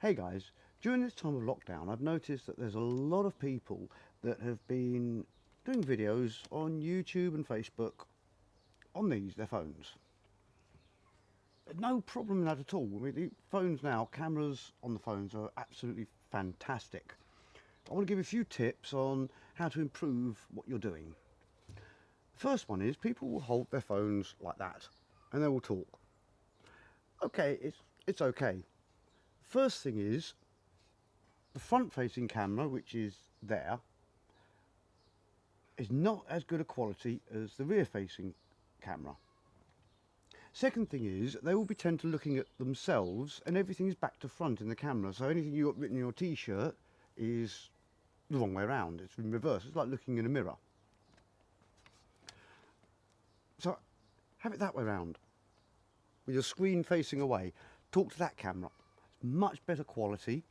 Hey guys, during this time of lockdown I've noticed that there's a lot of people that have been doing videos on YouTube and Facebook on their phones. No problem in that at all. I mean, the phones now, cameras on the phones are absolutely fantastic. I want to give you a few tips on how to improve what you're doing. First one is people will hold their phones like that and they will talk. Okay, it's okay. First thing is the front facing camera, which is there, is not as good a quality as the rear facing camera. Second thing is they will be tend to looking at themselves and everything is back to front in the camera, so anything you got written in your t-shirt is the wrong way around. It's in reverse. It's like looking in a mirror. So have it that way around with your screen facing away. Talk to that camera. It's much better quality.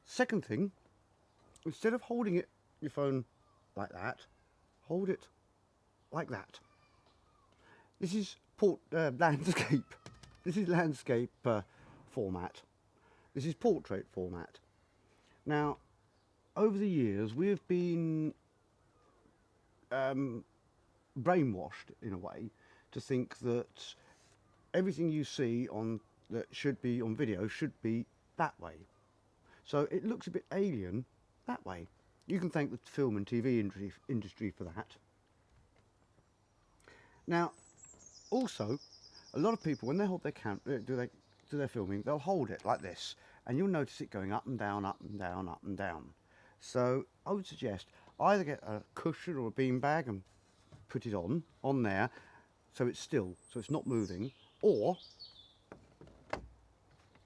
Second thing, instead of holding your phone like that, hold it like that. This is landscape. This is landscape format. This is portrait format. Now, over the years, we have been brainwashed in a way to think that everything you see on that should be on video should be that way. So it looks a bit alien that way. You can thank the film and TV industry for that. Now, also, a lot of people, when they hold their camera, do their filming, they'll hold it like this, and you'll notice it going up and down, up and down, up and down. So I would suggest either get a cushion or a beanbag and put it on there, so it's still, so it's not moving, or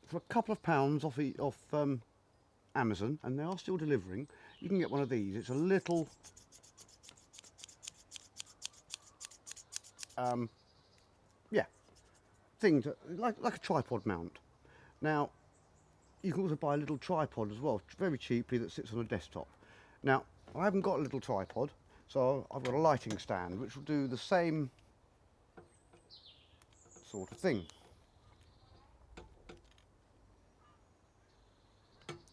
for a couple of pounds off Amazon, and they are still delivering, you can get one of these. It's a little thing to, like a tripod mount. Now you can also buy a little tripod as well, very cheaply, that sits on a desktop. Now I haven't got a little tripod, so I've got a lighting stand which will do the same sort of thing.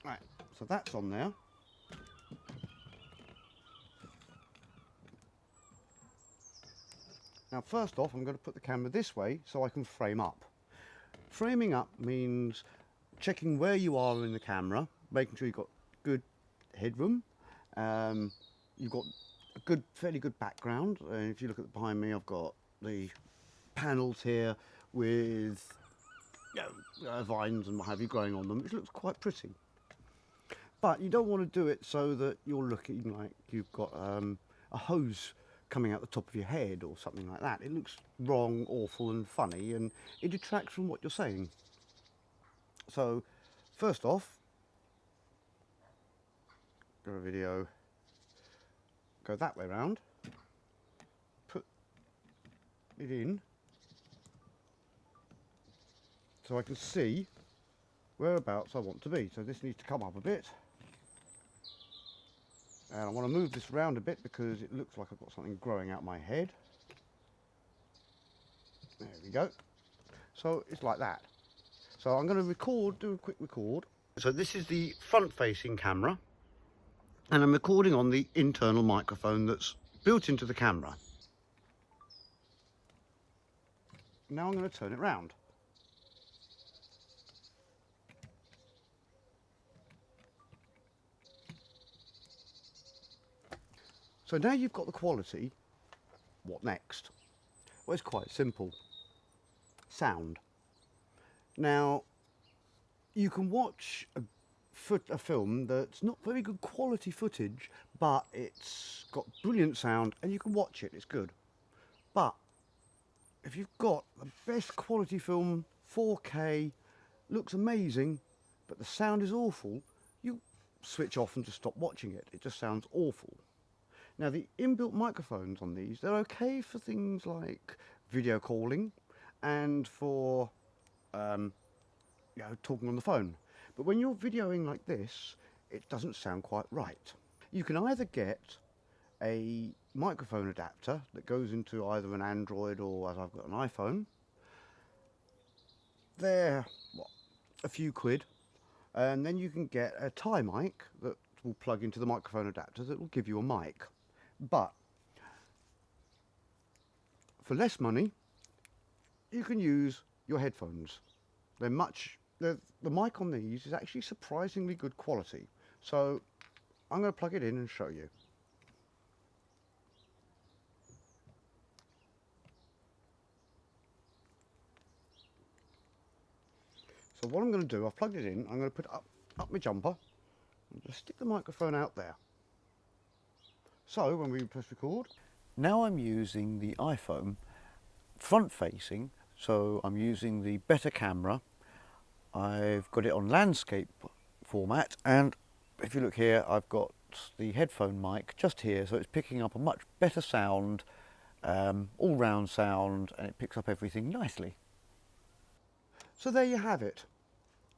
Right, so that's on there. Now first off, I'm going to put the camera this way so I can frame up. Framing up means checking where you are in the camera, making sure you've got good headroom, you've got a fairly good background. If you look at behind me, I've got the panels here with vines and what have you growing on them, which looks quite pretty. But you don't want to do it so that you're looking like you've got a hose coming out the top of your head or something like that. It looks wrong, awful and funny, and it detracts from what you're saying. So first off, go a video, go that way round, put it in so I can see whereabouts I want to be. So this needs to come up a bit. And I want to move this around a bit because it looks like I've got something growing out my head. There we go. So it's like that. So I'm going to do a quick record. So this is the front facing camera, and I'm recording on the internal microphone that's built into the camera. Now I'm going to turn it round. So now you've got the quality, what next? Well, it's quite simple. Sound. Now, you can watch a film that's not very good quality footage, but it's got brilliant sound and you can watch it, it's good. But if you've got the best quality film, 4K, looks amazing, but the sound is awful, you switch off and just stop watching it. It just sounds awful. Now the inbuilt microphones on these, they're okay for things like video calling and for talking on the phone. But when you're videoing like this, it doesn't sound quite right. You can either get a microphone adapter that goes into either an Android or, as I've got, an iPhone. They're, what, a few quid. and then you can get a tie mic that will plug into the microphone adapter that will give you a mic. But for less money, you can use your headphones. The mic on these is actually surprisingly good quality. So I'm going to plug it in and show you. So what I'm going to do, I've plugged it in, I'm going to put it up my jumper and just stick the microphone out there. So when we press record, now I'm using the iPhone front facing, so I'm using the better camera. I've got it on landscape format, and if you look here, I've got the headphone mic just here, so it's picking up a much better sound, all-round sound, and it picks up everything nicely. So there you have it,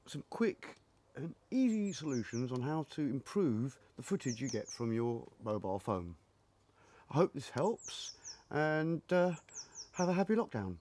some quick and easy solutions on how to improve the footage you get from your mobile phone. I hope this helps, and have a happy lockdown.